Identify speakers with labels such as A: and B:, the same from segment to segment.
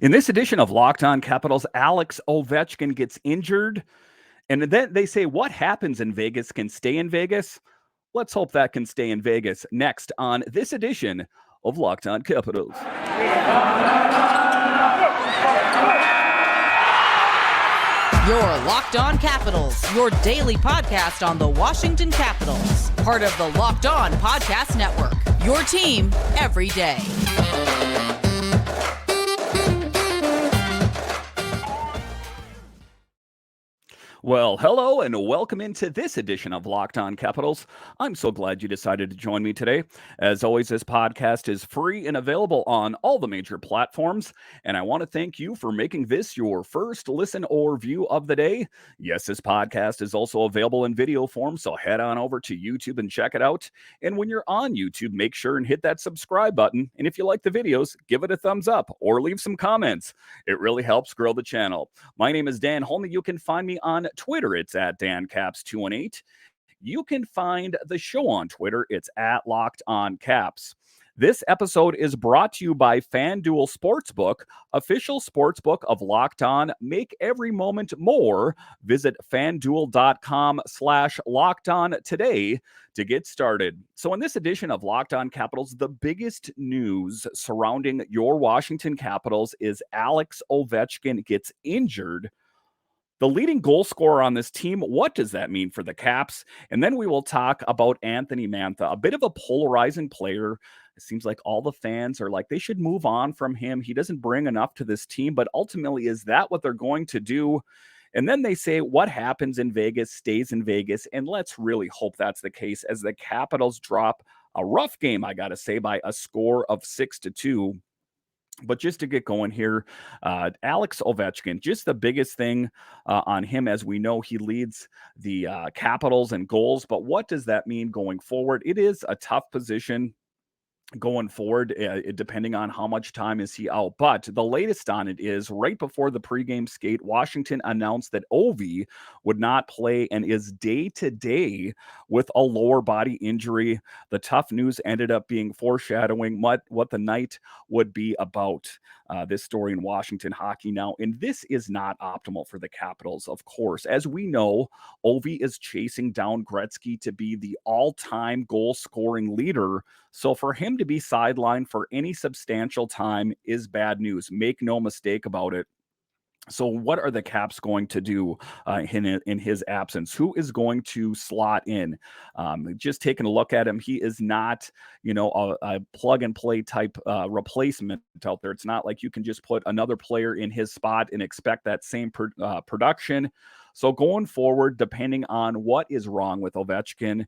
A: In this edition of Locked On Capitals, Alex Ovechkin gets injured. And then they say what happens in Vegas can stay in Vegas. Let's hope that can stay in Vegas. Next on this edition of Locked On Capitals.
B: Your Locked On Capitals, your daily podcast on the Washington Capitals. Part of the Locked On Podcast Network, your team every day.
A: Well, hello and welcome into this edition of Locked On Capitals. I'm so glad you decided to join me today. As always, this podcast is free and available on all the major platforms, and I want to thank you for making this your first listen or view of the day. Yes, this podcast is also available in video form, so head on over to YouTube and check it out. And when you're on YouTube, make sure and hit that subscribe button. And if you like the videos, give it a thumbs up or leave some comments. It really helps grow the channel. My name is Dan Holme. You can find me on Twitter. It's at DanCaps218. You can find the show on Twitter. It's at Locked On Caps. This episode is brought to you by FanDuel Sportsbook, official sportsbook of Locked On. Make every moment more. Visit FanDuel.com/LockedOn today to get started. So in this edition of Locked On Capitals, the biggest news surrounding your Washington Capitals is Alex Ovechkin gets injured. The leading goal scorer on this team, what does that mean for the Caps? And then we will talk about Anthony Mantha, a bit of a polarizing player. It seems like all the fans are like, they should move on from him. He doesn't bring enough to this team, but ultimately, is that what they're going to do? And then they say what happens in Vegas stays in Vegas. And let's really hope that's the case as the Capitals drop a rough game, I got to say, by a score of 6-2. But just to get going here, Alex Ovechkin, just the biggest thing on him, as we know, he leads the Capitals in goals. But what does that mean going forward? It is a tough position going forward, depending on how much time is he out. But the latest on it is right before the pregame skate, Washington announced that Ovi would not play and is day-to-day with a lower body injury. The tough news ended up being foreshadowing what the night would be about. This story in Washington hockey now, and this is not optimal for the Capitals, of course. As we know, Ovi is chasing down Gretzky to be the all-time goal-scoring leader. So for him to be sidelined for any substantial time is bad news. Make no mistake about it. So what are the Caps going to do in his absence? Who is going to slot in? Just taking a look at him, he is not, a plug-and-play type replacement out there. It's not like you can just put another player in his spot and expect that same production. So going forward, depending on what is wrong with Ovechkin,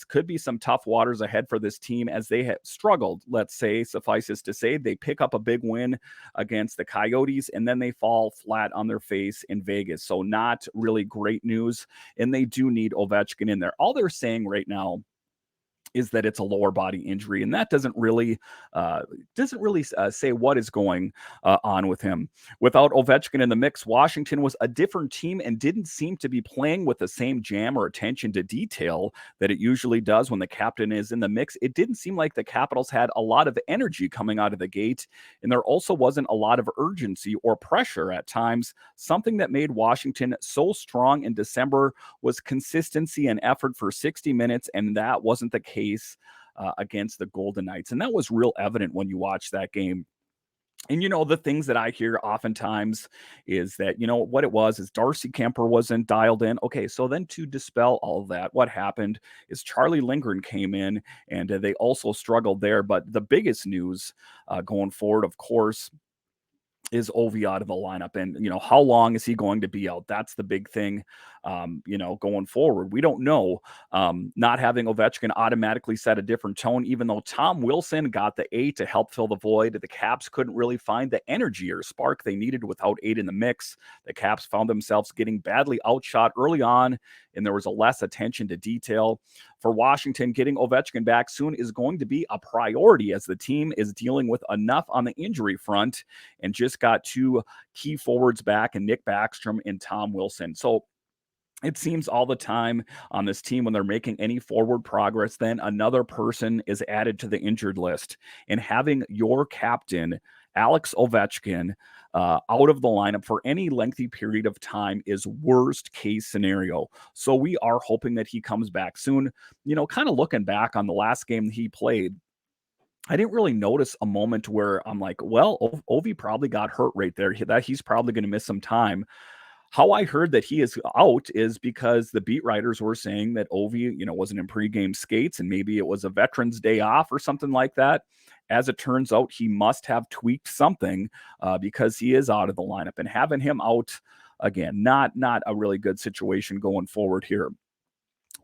A: could be some tough waters ahead for this team as they have struggled. Let's say, suffices to say, they pick up a big win against the Coyotes and then they fall flat on their face in Vegas. So not really great news, and they do need Ovechkin in there. All they're saying right now is that it's a lower body injury, and that doesn't really say what is going on with him. Without Ovechkin in the mix, Washington was a different team and didn't seem to be playing with the same jam or attention to detail that it usually does when the captain is in the mix. It didn't seem like the Capitals had a lot of energy coming out of the gate, and there also wasn't a lot of urgency or pressure at times. Something that made Washington so strong in December was consistency and effort for 60 minutes, and that wasn't the case against the Golden Knights. And that was real evident when you watch that game. And, the things that I hear oftentimes is that, what it was is Darcy Kuemper wasn't dialed in. Okay, so then to dispel all of that, what happened is Charlie Lindgren came in and they also struggled there. But the biggest news going forward, of course, is Ovi out of the lineup. And, how long is he going to be out? That's the big thing, going forward. We don't know. Not having Ovechkin automatically set a different tone, even though Tom Wilson got the 8 to help fill the void. The Caps couldn't really find the energy or spark they needed without 8 in the mix. The Caps found themselves getting badly outshot early on, and there was a less attention to detail. For Washington, getting Ovechkin back soon is going to be a priority as the team is dealing with enough on the injury front and just got 2 key forwards back in Nick Backstrom and Tom Wilson. So it seems all the time on this team when they're making any forward progress, then another person is added to the injured list. And having your captain Alex Ovechkin out of the lineup for any lengthy period of time is worst case scenario. So we are hoping that he comes back soon. Kind of looking back on the last game he played, I didn't really notice a moment where I'm like, well, Ovi probably got hurt right there. That he's probably going to miss some time. How I heard that he is out is because the beat writers were saying that Ovi, wasn't in pregame skates and maybe it was a Veterans Day off or something like that. As it turns out, he must have tweaked something because he is out of the lineup, and having him out again, not a really good situation going forward here.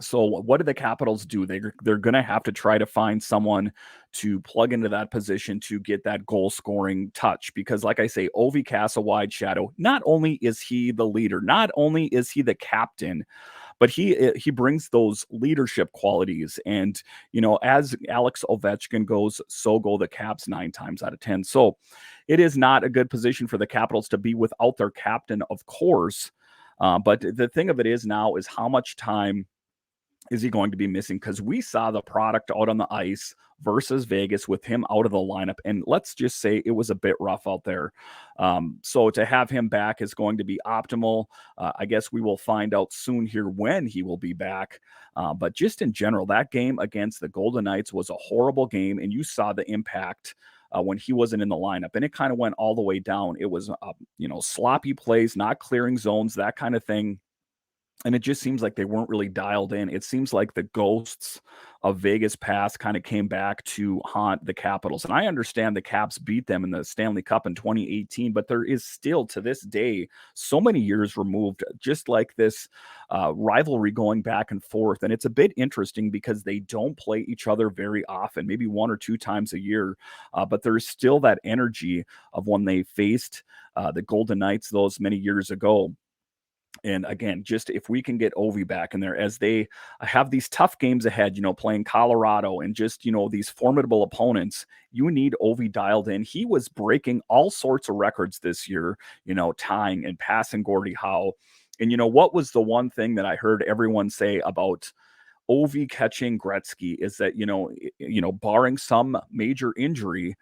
A: So what do the Capitals do? They're going to have to try to find someone to plug into that position to get that goal scoring touch. Because like I say, Ovi casts a wide shadow. Not only is he the leader, not only is he the captain, but he brings those leadership qualities. And, as Alex Ovechkin goes, so go the Caps 9 times out of 10. So it is not a good position for the Capitals to be without their captain, of course. But the thing of it is now is how much time is he going to be missing? Because we saw the product out on the ice versus Vegas with him out of the lineup. And let's just say it was a bit rough out there. So to have him back is going to be optimal. I guess we will find out soon here when he will be back. But just in general, that game against the Golden Knights was a horrible game. And you saw the impact when he wasn't in the lineup. And it kind of went all the way down. It was, sloppy plays, not clearing zones, that kind of thing. And it just seems like they weren't really dialed in. It seems like the ghosts of Vegas past kind of came back to haunt the Capitals. And I understand the Caps beat them in the Stanley Cup in 2018, but there is still to this day so many years removed, just like this rivalry going back and forth. And it's a bit interesting because they don't play each other very often, maybe 1 or 2 times a year. But there's still that energy of when they faced the Golden Knights those many years ago. And again, just if we can get Ovi back in there as they have these tough games ahead, playing Colorado and just, these formidable opponents, you need Ovi dialed in. He was breaking all sorts of records this year, tying and passing Gordie Howe. And, what was the one thing that I heard everyone say about Ovi catching Gretzky is that, barring some major injury,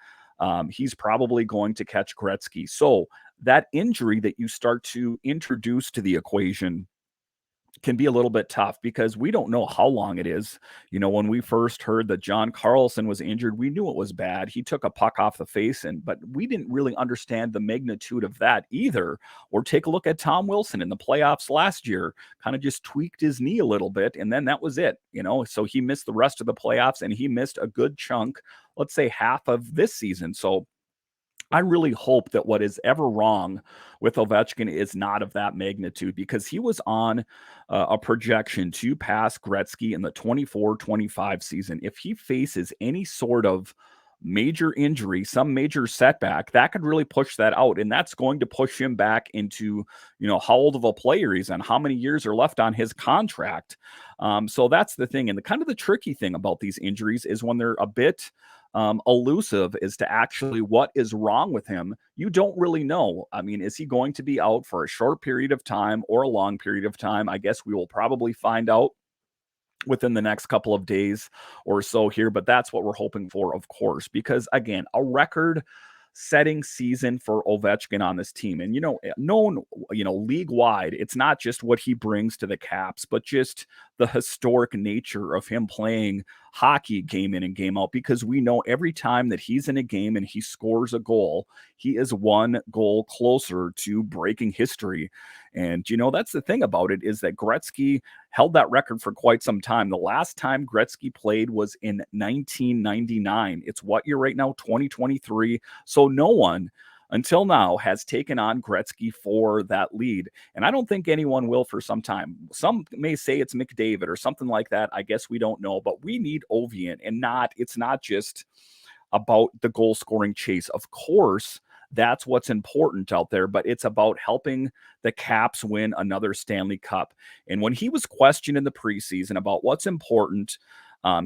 A: he's probably going to catch Gretzky. So that injury that you start to introduce to the equation can be a little bit tough because we don't know how long it is. When we first heard that John Carlson was injured, we knew it was bad. He took a puck off the face, but we didn't really understand the magnitude of that either. Or take a look at Tom Wilson in the playoffs last year, kind of just tweaked his knee a little bit, and then that was it. So he missed the rest of the playoffs, and he missed a good chunk, let's say half of this season. So I really hope that what is ever wrong with Ovechkin is not of that magnitude, because he was on a projection to pass Gretzky in the 24-25 season. If he faces any sort of major injury, some major setback, that could really push that out. And that's going to push him back into, how old of a player he's and how many years are left on his contract. So that's the thing. And the kind of the tricky thing about these injuries is when they're a bit elusive as to actually what is wrong with him. You don't really know. I mean, is he going to be out for a short period of time or a long period of time? I guess we will probably find out within the next couple of days or so here, but that's what we're hoping for, of course, because again, a record setting season for Ovechkin on this team. And, known, league wide, it's not just what he brings to the Caps, but just the historic nature of him playing hockey game in and game out, because we know every time that he's in a game and he scores a goal, he is one goal closer to breaking history. And, that's the thing about it, is that Gretzky held that record for quite some time. The last time Gretzky played was in 1999. It's what year right now? 2023. So no one until now has taken on Gretzky for that lead. And I don't think anyone will for some time. Some may say it's McDavid or something like that. I guess we don't know, but we need Ovi in, and it's not just about the goal scoring chase. Of course, that's what's important out there, but it's about helping the Caps win another Stanley Cup. And when he was questioned in the preseason about what's important,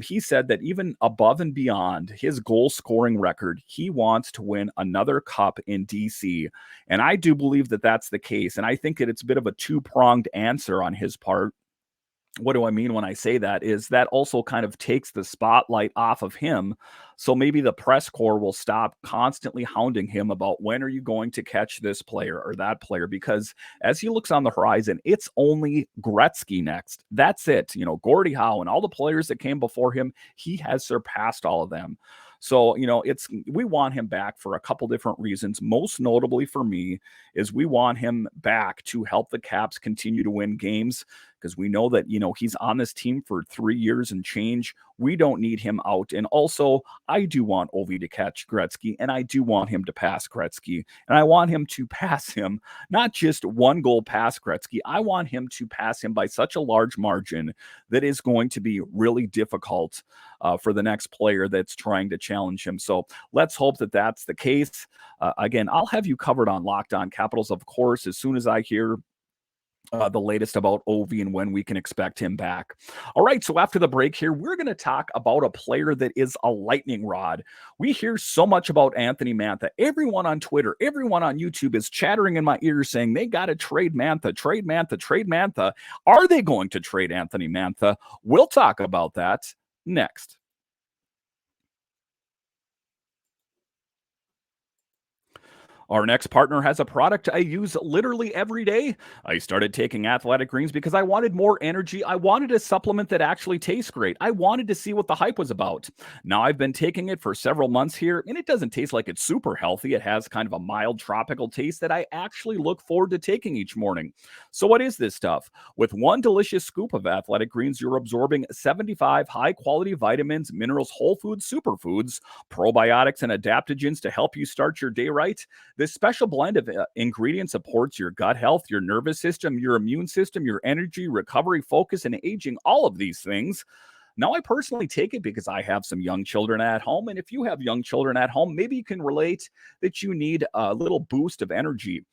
A: he said that even above and beyond his goal scoring record, he wants to win another cup in DC. And I do believe that that's the case. And I think that it's a bit of a two-pronged answer on his part. What do I mean when I say that? Is that also kind of takes the spotlight off of him So maybe the press corps will stop constantly hounding him about when are you going to catch this player or that player, because as he looks on the horizon, it's only Gretzky next. That's it. Gordie Howe and all the players that came before him, he has surpassed all of them. So, we want him back for a couple different reasons. Most notably for me is we want him back to help the Caps continue to win games, because we know that, he's on this team for 3 years and change. We don't need him out. And also, I do want Ovi to catch Gretzky, and I do want him to pass Gretzky. And I want him to pass him, not just one goal past Gretzky. I want him to pass him by such a large margin that is going to be really difficult for the next player that's trying to challenge him. So let's hope that that's the case. Again, I'll have you covered on Locked On Capitals, of course, as soon as I hear the latest about Ovi and when we can expect him back. All right, so after the break here, we're going to talk about a player that is a lightning rod. We hear so much about Anthony Mantha. Everyone on Twitter, everyone on YouTube is chattering in my ears saying they got to trade Mantha, trade Mantha, trade Mantha. Are they going to trade Anthony Mantha? We'll talk about that next. Our next partner has a product I use literally every day. I started taking Athletic Greens because I wanted more energy. I wanted a supplement that actually tastes great. I wanted to see what the hype was about. Now I've been taking it for several months here, and it doesn't taste like it's super healthy. It has kind of a mild tropical taste that I actually look forward to taking each morning. So what is this stuff? With one delicious scoop of Athletic Greens, you're absorbing 75 high-quality vitamins, minerals, whole foods, superfoods, probiotics, and adaptogens to help you start your day right. This special blend of ingredients supports your gut health, your nervous system, your immune system, your energy, recovery, focus, and aging, all of these things. Now, I personally take it because I have some young children at home. And if you have young children at home, maybe you can relate that you need a little boost of energy.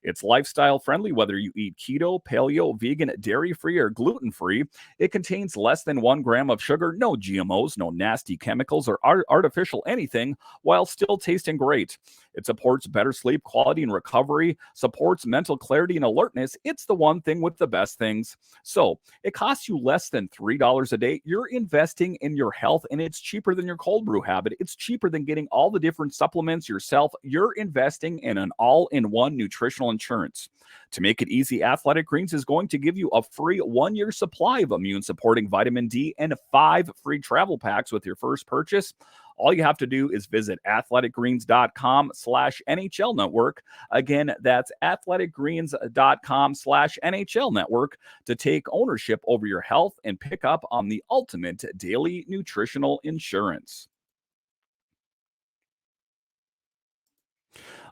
A: It's lifestyle friendly, whether you eat keto, paleo, vegan, dairy-free, or gluten-free. It contains less than 1 gram of sugar, no GMOs, no nasty chemicals or artificial anything, while still tasting great. It supports better sleep quality and recovery, supports mental clarity and alertness. It's the one thing with the best things. So it costs you less than $3 a day. You're investing in your health, and it's cheaper than your cold brew habit. It's cheaper than getting all the different supplements yourself. You're investing in an all-in-one nutritional insurance. To make it easy, Athletic Greens is going to give you a free 1-year supply of immune-supporting vitamin D and 5 free travel packs with your first purchase. All you have to do is visit athleticgreens.com/NHL network. Again, that's athleticgreens.com/NHL network to take ownership over your health and pick up on the ultimate daily nutritional insurance.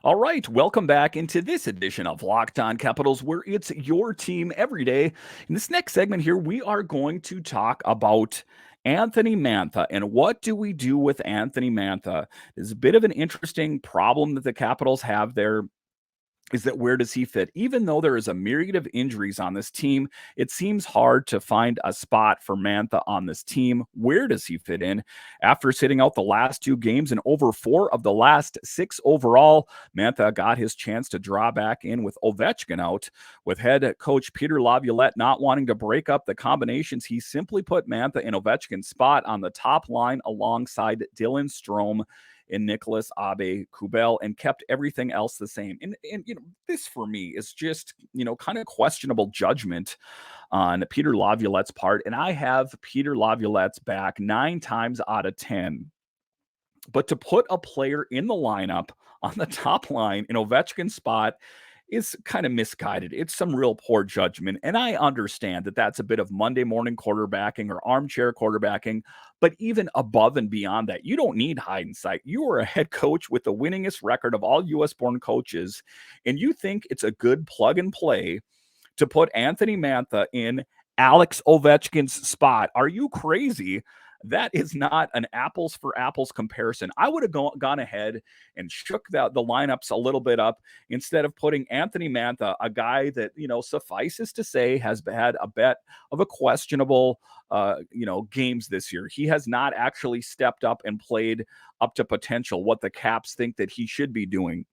A: All right, welcome back into this edition of Locked On Capitals, where it's your team every day. In this next segment here, we are going to talk about Anthony Mantha and what do we do with Anthony Mantha. It's a bit of an interesting problem that the Capitals have there. Is that where does he fit? Even though there is a myriad of injuries on this team, it seems hard to find a spot for Mantha on this team. Where does he fit in? After sitting out the last 2 games and over 4 of the last 6 overall, Mantha got his chance to draw back in with Ovechkin out. With head coach Peter Laviolette not wanting to break up the combinations, he simply put Mantha in Ovechkin's spot on the top line alongside Dylan Strome and Nicholas Aube-Kubel, and kept everything else the same. And this for me is just, kind of questionable judgment on Peter Laviolette's part. And I have Peter Laviolette's back 9 times out of 10. But to put a player in the lineup on the top line in Ovechkin's spot is kind of misguided. It's some real poor judgment. And I understand that that's a bit of Monday morning quarterbacking or armchair quarterbacking. But even above and beyond that, you don't need hindsight. You are a head coach with the winningest record of all U.S.-born coaches, and you think it's a good plug and play to put Anthony Mantha in Alex Ovechkin's spot. Are you crazy? That is not an apples for apples comparison. I would have gone ahead and shook the lineups a little bit up instead of putting Anthony Mantha, a guy that, suffices to say has had a bit of a questionable, games this year. He has not actually stepped up and played up to potential, what the Caps think that he should be doing.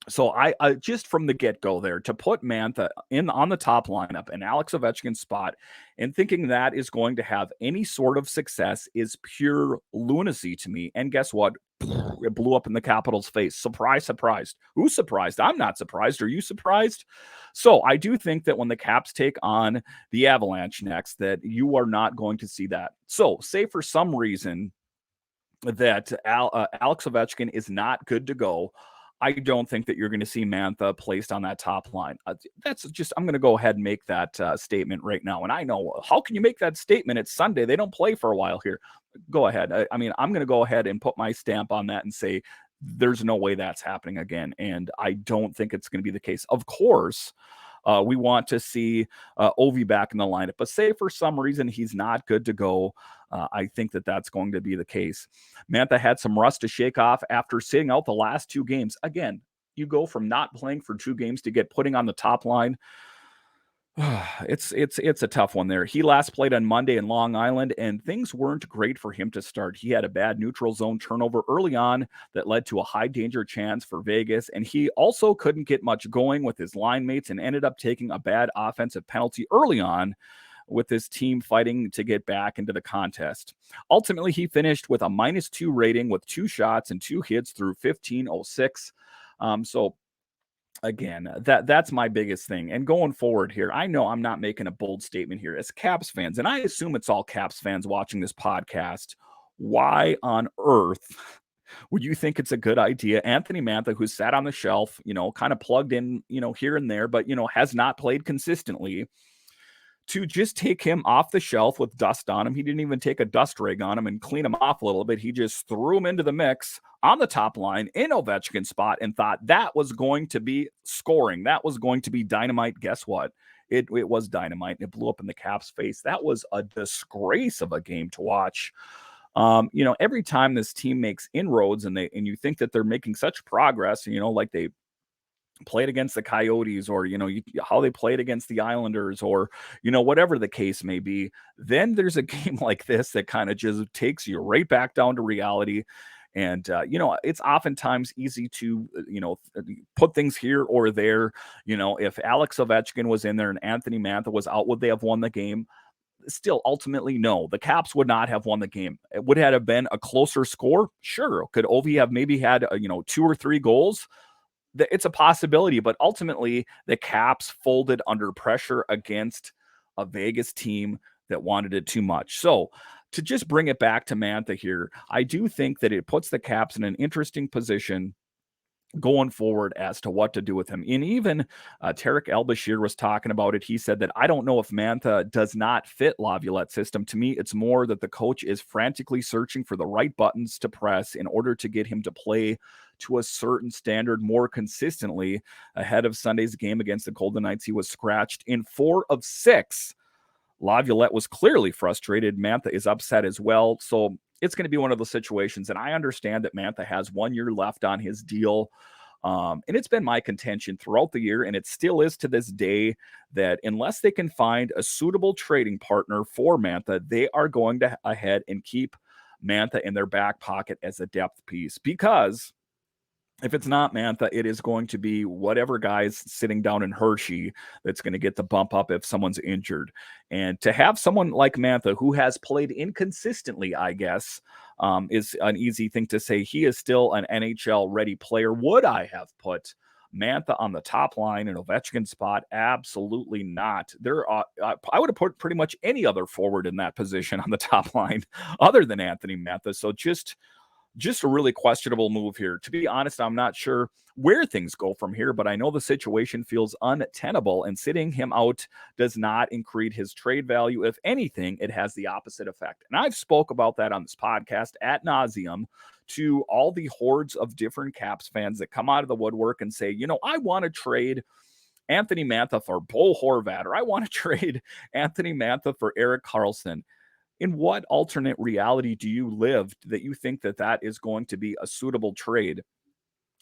A: So I just from the get-go there to put Mantha in on the top lineup and Alex Ovechkin's spot and thinking that is going to have any sort of success is pure lunacy to me. And guess what? It blew up in the Capitals' face. Surprise, surprised. Who's surprised? I'm not surprised. Are you surprised? So I do think that when the Caps take on the Avalanche next, that you are not going to see that. So say for some reason that Alex Ovechkin is not good to go, I don't think that you're going to see Mantha placed on that top line. That's just, I'm going to go ahead and make that statement right now. And I know, how can you make that statement? It's Sunday. They don't play for a while here. Go ahead. I mean, I'm going to go ahead and put my stamp on that and say, there's no way that's happening again. And I don't think it's going to be the case. Of course, we want to see Ovi back in the lineup. But say for some reason he's not good to go, I think that that's going to be the case. Mantha had some rust to shake off after sitting out the last 2 games. Again, you go from not playing for 2 games to putting on the top line. It's a tough one there. He last played on Monday in Long Island, and things weren't great for him to start. He had a bad neutral zone turnover early on that led to a high danger chance for Vegas, and he also couldn't get much going with his line mates and ended up taking a bad offensive penalty early on, with his team fighting to get back into the contest. Ultimately, he finished with a -2 rating with 2 shots and 2 hits through 15:06. So again, that's my biggest thing. And going forward here, I know I'm not making a bold statement here as Caps fans, and I assume it's all Caps fans watching this podcast. Why on earth would you think it's a good idea? Anthony Mantha, who's sat on the shelf, kind of plugged in, here and there, but, has not played consistently, to just take him off the shelf with dust on him. He didn't even take a dust rig on him and clean him off a little bit. He just threw him into the mix on the top line in Ovechkin's spot and thought that was going to be scoring. That was going to be dynamite. Guess what? It was dynamite. It blew up in the Caps' face. That was a disgrace of a game to watch. Every time this team makes inroads and you think that they're making such progress, like they played against the Coyotes or, how they played against the Islanders or, whatever the case may be, then there's a game like this that kind of just takes you right back down to reality. And, it's oftentimes easy to, put things here or there. If Alex Ovechkin was in there and Anthony Mantha was out, would they have won the game? Still, ultimately, no. The Caps would not have won the game. It would have been a closer score. Sure. Could Ovi have maybe had, 2 or 3 goals? It's a possibility, but ultimately the Caps folded under pressure against a Vegas team that wanted it too much. So to just bring it back to Mantha here, I do think that it puts the Caps in an interesting position going forward as to what to do with him. And even Tarek El-Bashir was talking about it. He said that, I don't know if Mantha does not fit Laviolette's system. To me, it's more that the coach is frantically searching for the right buttons to press in order to get him to play to a certain standard more consistently. Ahead of Sunday's game against the Golden Knights, he was scratched in 4 of 6. Laviolette was clearly frustrated. Mantha is upset as well. So it's going to be one of those situations. And I understand that Mantha has 1 year left on his deal. And it's been my contention throughout the year, and it still is to this day, that unless they can find a suitable trading partner for Mantha, they are going to ahead and keep Mantha in their back pocket as a depth piece. Because if it's not Mantha, it is going to be whatever guy's sitting down in Hershey that's going to get the bump up if someone's injured. And to have someone like Mantha, who has played inconsistently, I guess, is an easy thing to say. He is still an NHL-ready player. Would I have put Mantha on the top line in Ovechkin's spot? Absolutely not. I would have put pretty much any other forward in that position on the top line other than Anthony Mantha. So just a really questionable move here. To be honest, I'm not sure where things go from here, but I know the situation feels untenable, and sitting him out does not increase his trade value. If anything, it has the opposite effect. And I've spoke about that on this podcast ad nauseum to all the hordes of different Caps fans that come out of the woodwork and say, I want to trade Anthony Mantha for Bo Horvat, or I want to trade Anthony Mantha for Erik Karlsson. In what alternate reality do you live that you think that is going to be a suitable trade?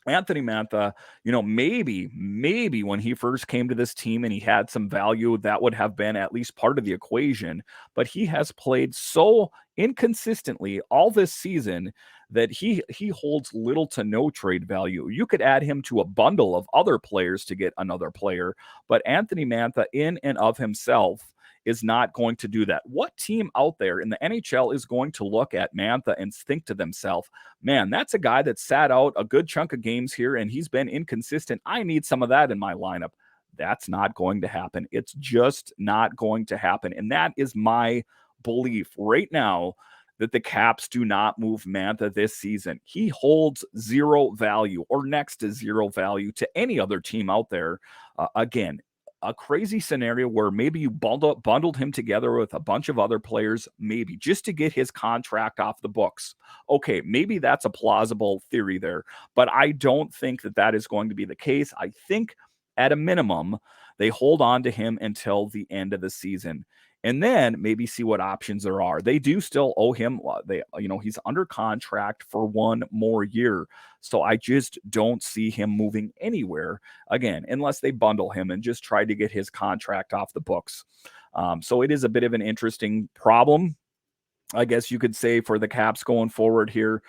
A: Anthony Mantha, maybe when he first came to this team and he had some value, that would have been at least part of the equation. But he has played so inconsistently all this season that he holds little to no trade value. You could add him to a bundle of other players to get another player, but Anthony Mantha in and of himself is not going to do that. What team out there in the NHL is going to look at Mantha and think to themselves, man, that's a guy that sat out a good chunk of games here and he's been inconsistent. I need some of that in my lineup. That's not going to happen. It's just not going to happen. And that is my belief right now, that the Caps do not move Mantha this season. He holds zero value or next to zero value to any other team out there. Again, a crazy scenario where maybe you bundled him together with a bunch of other players, maybe just to get his contract off the books. Okay, maybe that's a plausible theory there, but I don't think that that is going to be the case. I think at a minimum, they hold on to him until the end of the season and then maybe see what options there are. They do still owe him. He's under contract for one more year. So I just don't see him moving anywhere again, unless they bundle him and just try to get his contract off the books. So it is a bit of an interesting problem, I guess you could say, for the Caps going forward here,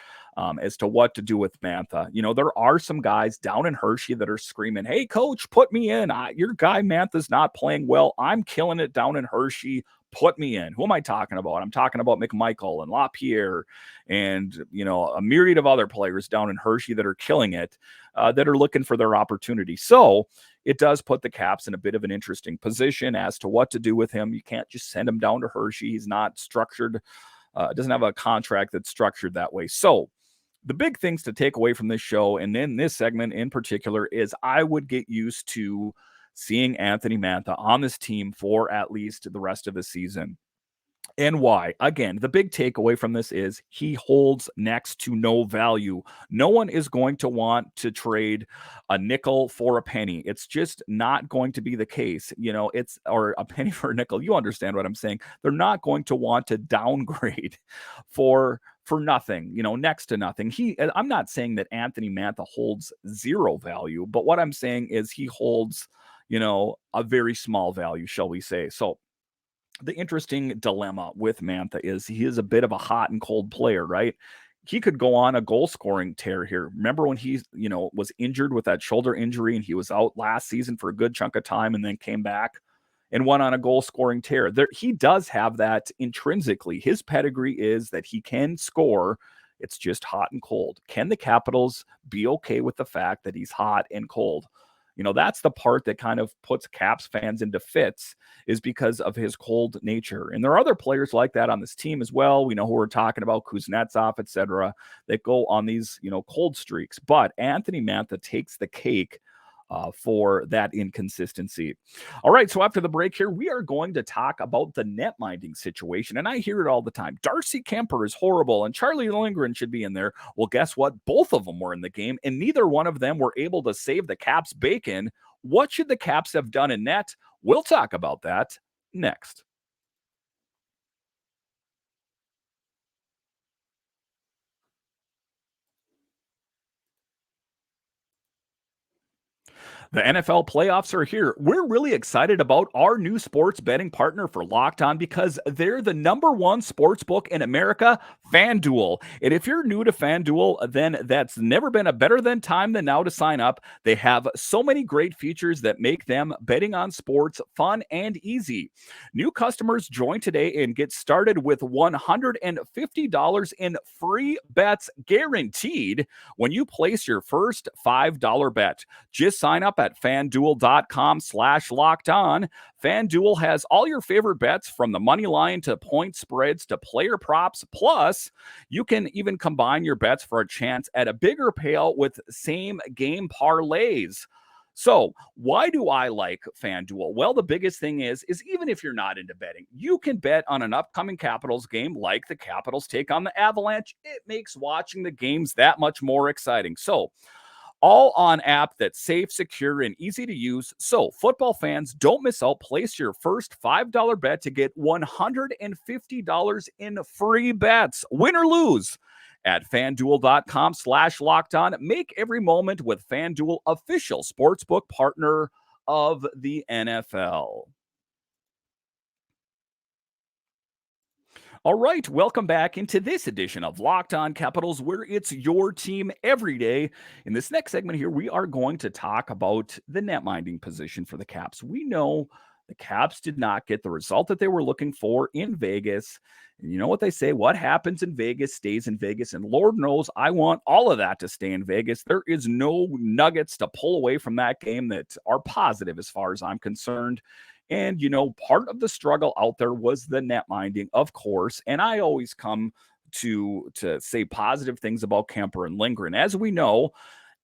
A: as to what to do with Mantha. There are some guys down in Hershey that are screaming, hey, coach, put me in. Your guy Mantha's not playing well. I'm killing it down in Hershey. Put me in. Who am I talking about? I'm talking about McMichael and LaPierre and, a myriad of other players down in Hershey that are killing it, that are looking for their opportunity. So it does put the Caps in a bit of an interesting position as to what to do with him. You can't just send him down to Hershey. He's not structured, doesn't have a contract that's structured that way. So the big things to take away from this show, and then this segment in particular, is I would get used to seeing Anthony Mantha on this team for at least the rest of the season. And why? Again, the big takeaway from this is he holds next to no value. No one is going to want to trade a nickel for a penny. It's just not going to be the case. Or a penny for a nickel. You understand what I'm saying? They're not going to want to downgrade for nothing, next to nothing. I'm not saying that Anthony Mantha holds zero value, but what I'm saying is he holds, a very small value, shall we say. So the interesting dilemma with Mantha is he is a bit of a hot and cold player, right? He could go on a goal scoring tear here. Remember when he, was injured with that shoulder injury and he was out last season for a good chunk of time and then came back and went on a goal scoring tear. He does have that intrinsically. His pedigree is that he can score. It's just hot and cold. Can the Capitals be okay with the fact that he's hot and cold? That's the part that kind of puts Caps fans into fits, is because of his cold nature. And there are other players like that on this team as well. We know who we're talking about, Kuznetsov, etc., that go on these, cold streaks. But Anthony Mantha takes the cake for that inconsistency. All right, so after the break here, we are going to talk about the net minding situation, and I hear it all the time. Darcy Kuemper is horrible, and Charlie Lindgren should be in there. Well, guess what? Both of them were in the game, and neither one of them were able to save the Caps bacon. What should the Caps have done in net? We'll talk about that next. The NFL playoffs are here. We're really excited about our new sports betting partner for Locked On because they're the number one sports book in America, FanDuel. And if you're new to FanDuel, then that's never been a better time than now to sign up. They have so many great features that make them betting on sports fun and easy. New customers join today and get started with $150 in free bets guaranteed when you place your first $5 bet. Just sign up at fanduel.com/locked on. FanDuel has all your favorite bets from the money line to point spreads to player props. Plus, you can even combine your bets for a chance at a bigger payout with same game parlays. So why do I like FanDuel? Well, the biggest thing is even if you're not into betting, you can bet on an upcoming Capitals game like the Capitals take on the Avalanche. It makes watching the games that much more exciting. So all on app that's safe, secure, and easy to use. So football fans, don't miss out. Place your first $5 bet to get $150 in free bets, win or lose, at fanduel.com/locked on. Make every moment with FanDuel, official sportsbook partner of the NFL. All right, welcome back into this edition of Locked On Capitals, where it's your team every day. In this next segment here, we are going to talk about the net minding position for the Caps. We know the Caps did not get the result that they were looking for in Vegas. And you know what they say, what happens in Vegas stays in Vegas. And Lord knows I want all of that to stay in Vegas. There is no nuggets to pull away from that game that are positive as far as I'm concerned. And, part of the struggle out there was the net minding, of course. And I always come to say positive things about Kuemper and Lindgren, as we know.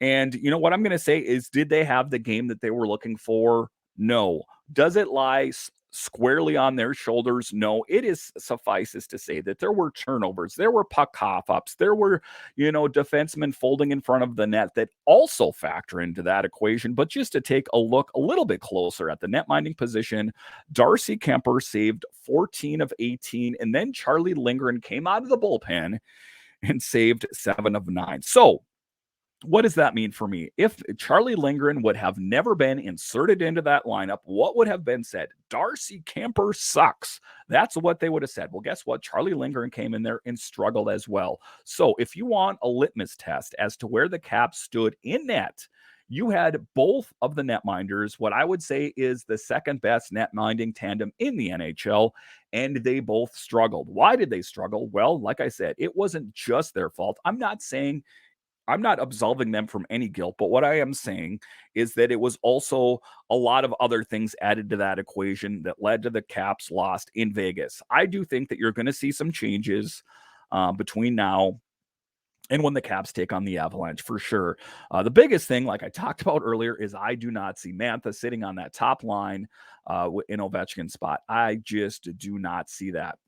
A: And, what I'm going to say is, did they have the game that they were looking for? No. Does it lie squarely on their shoulders? No. It is suffices to say that there were turnovers, there were puck cough-ups, there were, defensemen folding in front of the net that also factor into that equation. But just to take a look a little bit closer at the net minding position, Darcy Kuemper saved 14 of 18, and then Charlie Lindgren came out of the bullpen and saved 7 of 9. So what does that mean for me? If Charlie Lindgren would have never been inserted into that lineup, what would have been said? Darcy Kuemper sucks. That's what they would have said. Well, guess what? Charlie Lindgren came in there and struggled as well. So if you want a litmus test as to where the Caps stood in net, you had both of the netminders, what I would say is the second best netminding tandem in the NHL, and they both struggled. Why did they struggle? Well, like I said, it wasn't just their fault. I'm not absolving them from any guilt, but what I am saying is that it was also a lot of other things added to that equation that led to the Caps lost in Vegas. I do think that you're going to see some changes between now and when the Caps take on the Avalanche, for sure. The biggest thing, like I talked about earlier, is I do not see Mantha sitting on that top line in Ovechkin's spot. I just do not see that.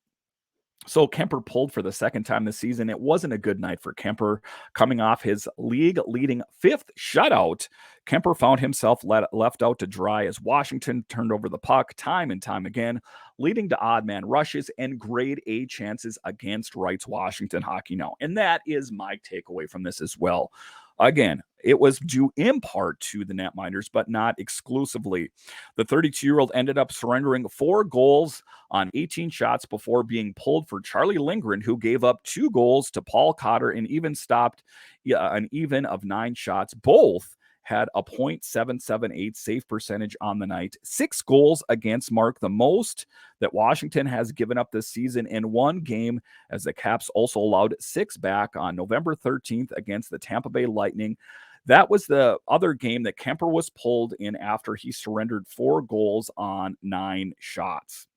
A: So Kuemper pulled for the second time this season. It wasn't a good night for Kuemper. Coming off his league-leading 5th shutout, Kuemper found himself left out to dry as Washington turned over the puck time and time again, leading to odd man rushes and grade A chances against Wright's Washington Hockey Now. And that is my takeaway from this as well. Again, it was due in part to the netminders, but not exclusively. The 32-year-old ended up surrendering 4 goals on 18 shots before being pulled for Charlie Lindgren, who gave up 2 goals to Paul Cotter and even stopped an even of 9 shots. Both had a .778 save percentage on the night. 6 goals against mark, the most that Washington has given up this season in one game, as the Caps also allowed 6 back on November 13th against the Tampa Bay Lightning. That was the other game that Kuemper was pulled in after he surrendered 4 goals on 9 shots.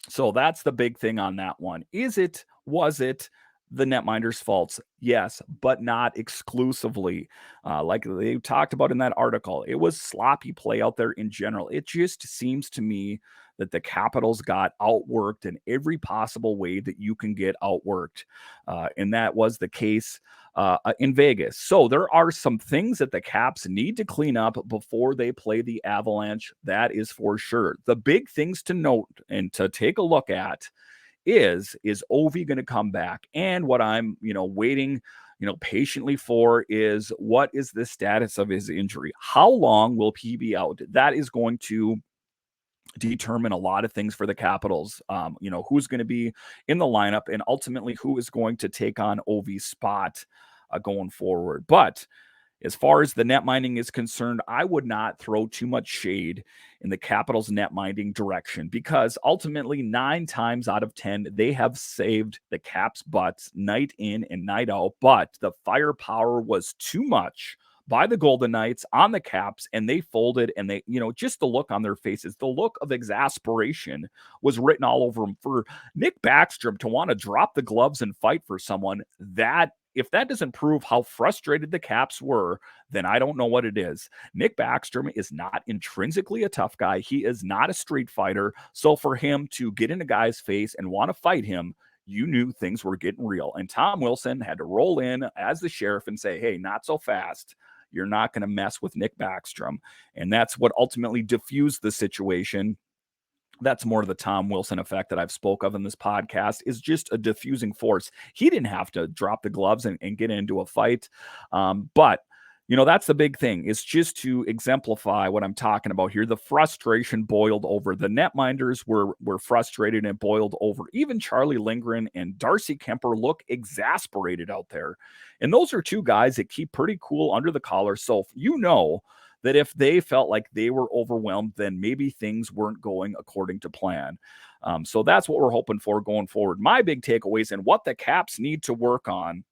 A: So that's the big thing on that one. Was it the netminders' faults? Yes, but not exclusively. Like they talked about in that article, it was sloppy play out there in general. It just seems to me that the Capitals got outworked in every possible way that you can get outworked. And that was the case in Vegas. So there are some things that the Caps need to clean up before they play the Avalanche. That is for sure. The big things to note and to take a look at is Ovi going to come back? And what I'm, waiting, patiently for is, what is the status of his injury? How long will he be out? That is going to determine a lot of things for the Capitals. Who's going to be in the lineup and ultimately who is going to take on Ovi's spot going forward. But as far as the net minding is concerned, I would not throw too much shade in the Capitals' net minding direction, because ultimately 9 times out of 10, they have saved the Caps' butts night in and night out. But the firepower was too much by the Golden Knights on the Caps, and they folded, and they, just the look on their faces, the look of exasperation was written all over them. For Nick Backstrom to want to drop the gloves and fight for someone, if that doesn't prove how frustrated the Caps were, then I don't know what it is. Nick Backstrom is not intrinsically a tough guy. He is not a street fighter. So for him to get in a guy's face and want to fight him, you knew things were getting real. And Tom Wilson had to roll in as the sheriff and say, hey, not so fast. You're not going to mess with Nick Backstrom. And that's what ultimately diffused the situation. That's more of the Tom Wilson effect that I've spoke of in this podcast, is just a diffusing force. He didn't have to drop the gloves and get into a fight. But That's the big thing, is just to exemplify what I'm talking about here. The frustration boiled over. The netminders were frustrated and boiled over. Even Charlie Lindgren and Darcy Kuemper look exasperated out there. And those are two guys that keep pretty cool under the collar. So that if they felt like they were overwhelmed, then maybe things weren't going according to plan. So that's what we're hoping for going forward. My big takeaways and what the Caps need to work on,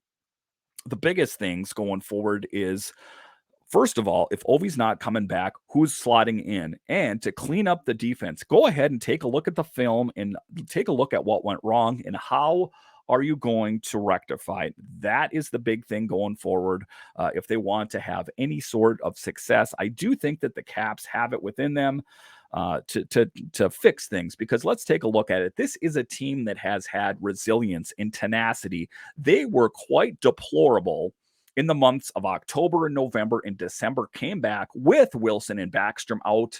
A: the biggest things going forward is, first of all, if Ovi's not coming back, who's slotting in? And to clean up the defense, go ahead and take a look at the film and take a look at what went wrong and how are you going to rectify it? That is the big thing going forward. If they want to have any sort of success, I do think that the Caps have it within them to fix things, because let's take a look at it. This is a team that has had resilience and tenacity. They were quite deplorable in the months of October and November and December, came back with Wilson and Backstrom out.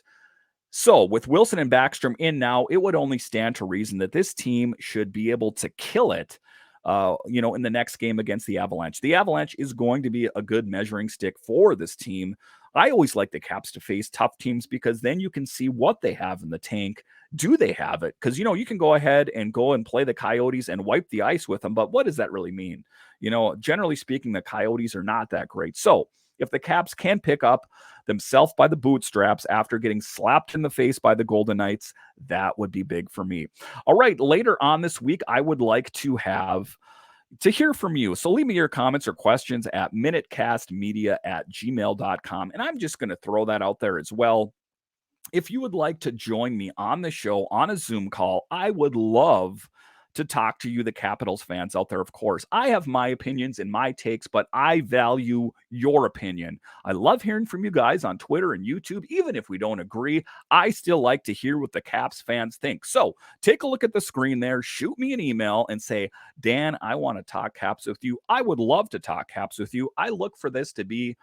A: So with Wilson and Backstrom in now, it would only stand to reason that this team should be able to kill it, in the next game against the Avalanche. The Avalanche is going to be a good measuring stick for this team. I always like the Caps to face tough teams, because then you can see what they have in the tank. Do they have it? Because, you can go ahead and go and play the Coyotes and wipe the ice with them. But what does that really mean? Generally speaking, the Coyotes are not that great. So if the Caps can pick up themselves by the bootstraps after getting slapped in the face by the Golden Knights, that would be big for me. All right, later on this week, I would like to hear from you. So leave me your comments or questions at minutecastmedia@gmail.com. And I'm just going to throw that out there as well. If you would like to join me on the show on a Zoom call, I would love to talk to you, the Capitals fans out there. Of course, I have my opinions and my takes, but I value your opinion. I love hearing from you guys on Twitter and YouTube. Even if we don't agree, I still like to hear what the Caps fans think. So take a look at the screen there, shoot me an email and say, Dan, I want to talk Caps with you. I would love to talk Caps with you. I look for this to be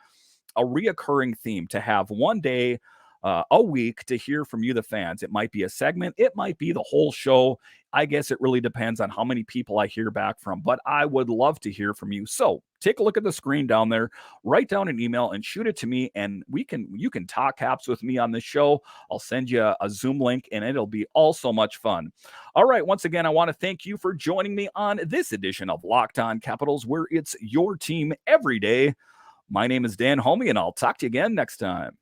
A: a reoccurring theme, to have one day a week to hear from you, the fans. It might be a segment. It might be the whole show. I guess it really depends on how many people I hear back from, but I would love to hear from you. So take a look at the screen down there, write down an email and shoot it to me. And you can talk Caps with me on this show. I'll send you a Zoom link and it'll be all so much fun. All right. Once again, I want to thank you for joining me on this edition of Locked On Capitals, where it's your team every day. My name is Dan Homey, and I'll talk to you again next time.